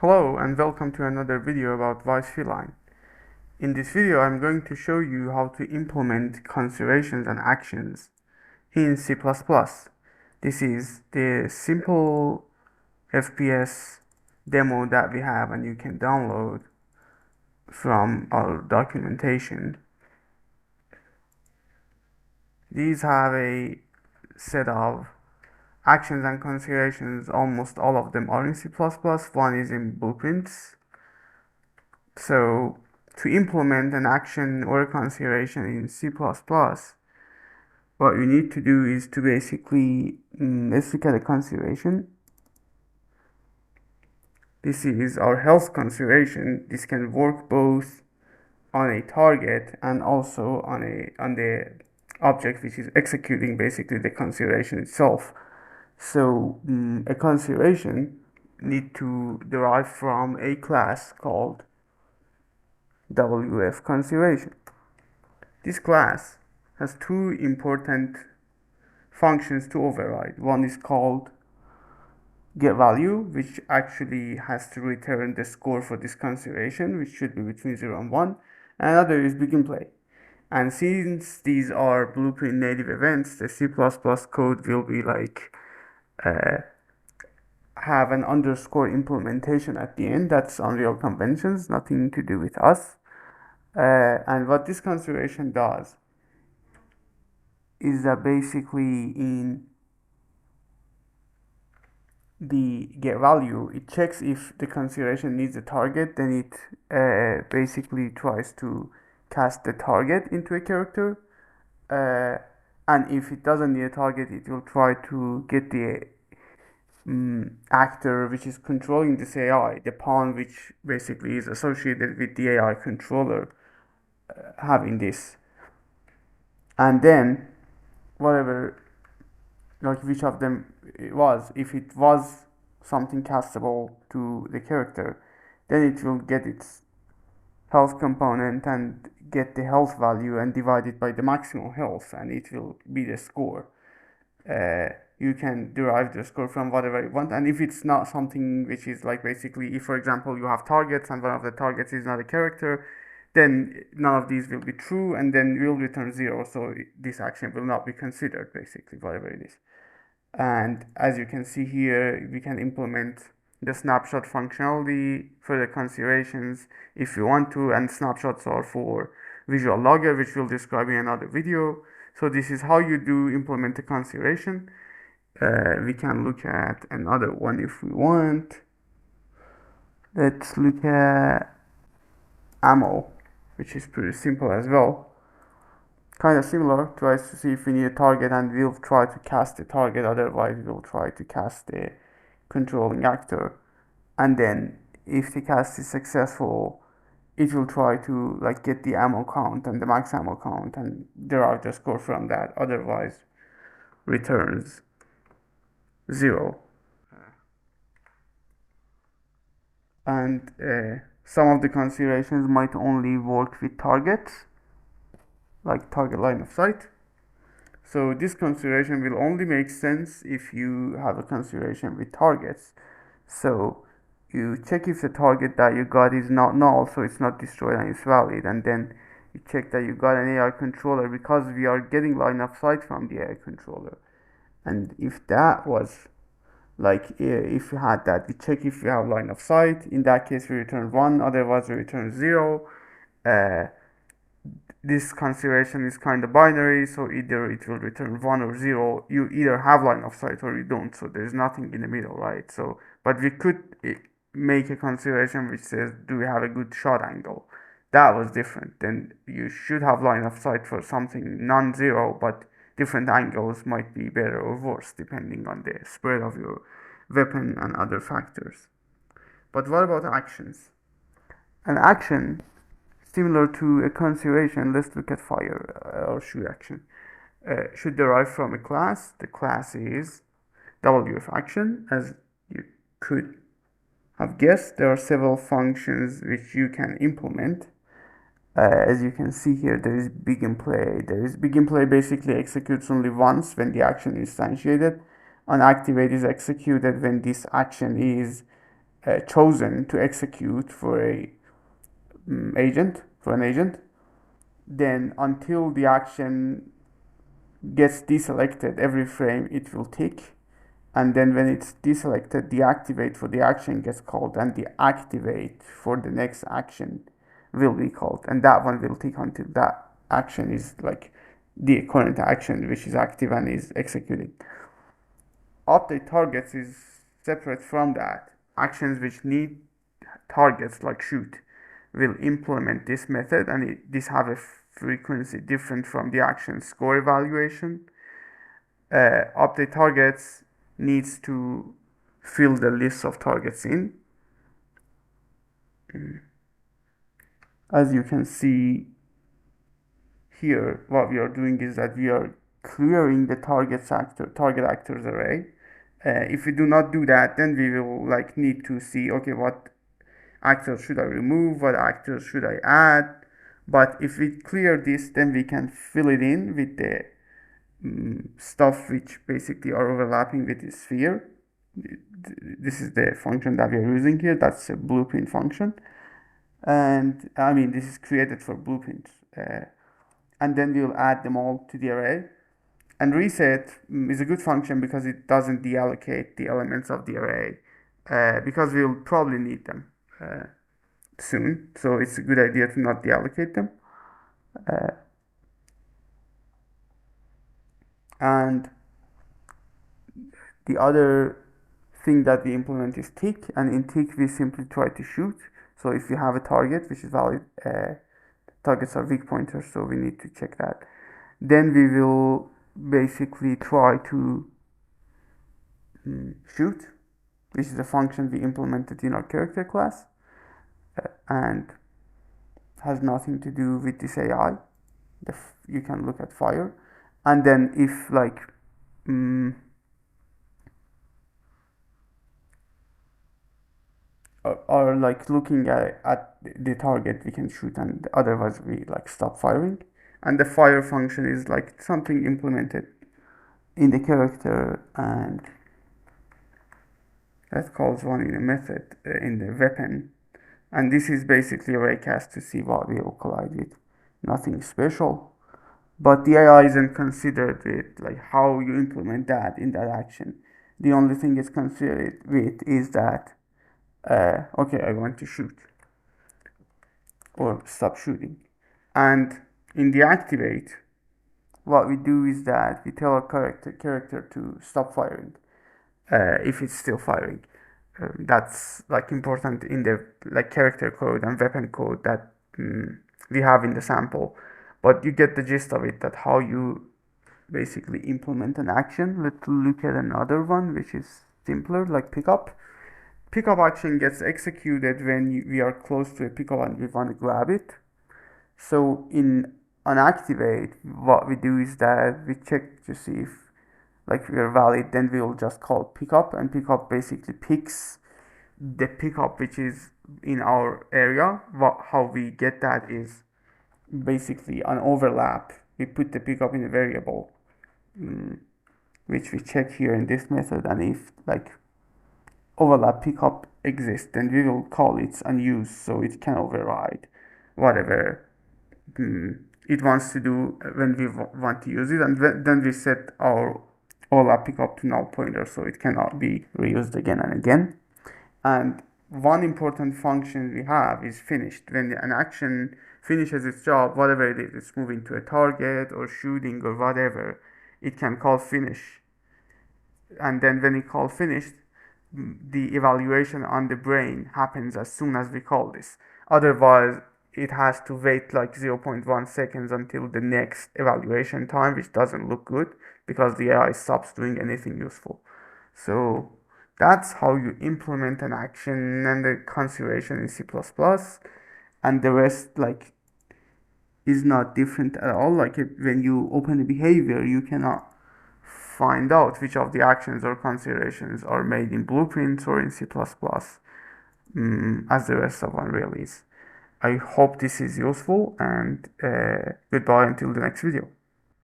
Hello and welcome to another video about Wise Feline. In this video I'm going to show you how to implement considerations and actions in C++. This is the simple FPS demo that we have and you can download from our documentation. These have a set of actions and considerations. Almost all of them are in C++. One is in blueprints. So to implement an action or a consideration in C++, what you need to do is to basically, let's look at a consideration. This is our health consideration. This can work both on a target and also on the object which is executing basically the consideration itself. So a consideration need to derive from a class called WF consideration. This class has two important functions to override. One is called getValue, which actually has to return the score for this consideration, which should be between 0 and 1. And another is begin_play. And since these are blueprint native events, the C++ code will be like have an underscore implementation at the end. That's Unreal conventions, nothing to do with us. And what this consideration does is that basically in the getValue, it checks if the consideration needs a target, then it basically tries to cast the target into a character. And if it doesn't need a target, it will try to get the actor which is controlling this AI, the pawn which basically is associated with the AI controller having this. And then whatever, like which of them it was, if it was something castable to the character, then it will get its health component and get the health value and divide it by the maximum health, and it will be the score. You can derive the score from whatever you want, and if it's not something which is like basically, if for example you have targets and one of the targets is not a character, then none of these will be true, and then will return 0, so this action will not be considered, basically, whatever it is. And as you can see here, we can implement the snapshot functionality for the considerations if you want to, and snapshots are for visual logger, which we'll describe in another video. So this is how you do implement a consideration. We can look at another one if we want. Let's look at ammo, which is pretty simple as well. Kind of similar, tries to see if we need a target, and we'll try to cast the target, otherwise we'll try to cast the controlling actor. And then if the cast is successful, it will try to like get the ammo count and the max ammo count and derive the score from that, otherwise returns 0. And some of the considerations might only work with targets, like target line of sight. So this consideration will only make sense if you have a consideration with targets. So you check if the target that you got is not null, so it's not destroyed and it's valid, and then you check that you got an AI controller, because we are getting line of sight from the AI controller. And if that was like, if you had that, we check if you have line of sight. In that case we return 1, otherwise we return 0. This consideration is kind of binary, so either it will return 1 or 0. You either have line of sight or you don't, so there's nothing in the middle, right? So but we could make a consideration which says, do we have a good shot angle? That was different. Then you should have line of sight for something non-zero, but different angles might be better or worse depending on the spread of your weapon and other factors. But what about actions? An action, similar to a consideration, let's look at fire or shoot action, should derive from a class. The class is WF action. As you could have guessed, there are several functions which you can implement. As you can see here, there is begin_play. Begin_play basically executes only once when the action is instantiated. Unactivate is executed when this action is chosen to execute for an agent, then until the action gets deselected every frame it will tick, and then when it's deselected the activate for the action gets called and the activate for the next action will be called, and that one will tick until that action is like the current action which is active and is executing. Update targets is separate from that. Actions which need targets like shoot will implement this method, and this have a frequency different from the action score evaluation. Update targets needs to fill the list of targets in. As you can see here, what we are doing is that we are clearing the target actors array. If we do not do that, then we will need to see, okay, what actors should I remove, what actors should I add. But if we clear this, then we can fill it in with the stuff which basically are overlapping with the sphere. This is the function that we are using here. That's a blueprint function, and I mean this is created for blueprints. And then we'll add them all to the array. And reset is a good function because it doesn't deallocate the elements of the array, because we'll probably need them soon. So it's a good idea to not deallocate them. And the other thing that we implement is tick, and in tick we simply try to shoot. So if you have a target which is valid, targets are weak pointers, so we need to check that. Then we will basically try to shoot, which is a function we implemented in our character class, and has nothing to do with this AI. You can look at fire, and then if are looking at the target, we can shoot, and otherwise we stop firing. And the fire function is something implemented in the character, and that calls one in a method in the weapon. And this is basically a raycast to see what we will collide with. Nothing special, but the AI isn't considered with how you implement that in that action. The only thing it's considered with is that okay, I want to shoot or stop shooting. And in the activate, what we do is that we tell our character to stop firing if it's still firing. That's important in the character code and weapon code that we have in the sample. But you get the gist of it, that how you basically implement an action. Let's look at another one which is simpler, like pickup. Pickup action gets executed when we are close to a pickup and we want to grab it. So in unactivate, what we do is that we check to see if we are valid, then we will just call pickup, and pickup basically picks the pickup which is in our area. How we get that is basically an overlap. We put the pickup in a variable, which we check here in this method, and if overlap pickup exists, then we will call it unused, so it can override whatever it wants to do when we want to use it, and then we set our overlap pickup to null pointer, so it cannot be reused again and again. And one important function we have is finished. When an action finishes its job, whatever it is, it's moving to a target or shooting or whatever, it can call finish. And then when it calls finished, the evaluation on the brain happens as soon as we call this. Otherwise, it has to wait 0.1 seconds until the next evaluation time, which doesn't look good because the AI stops doing anything useful. So that's how you implement an action and the consideration in C++, and the rest is not different at all. When you open a behavior, you cannot find out which of the actions or considerations are made in blueprints or in C++, as the rest of Unreal is. I hope this is useful, and goodbye until the next video.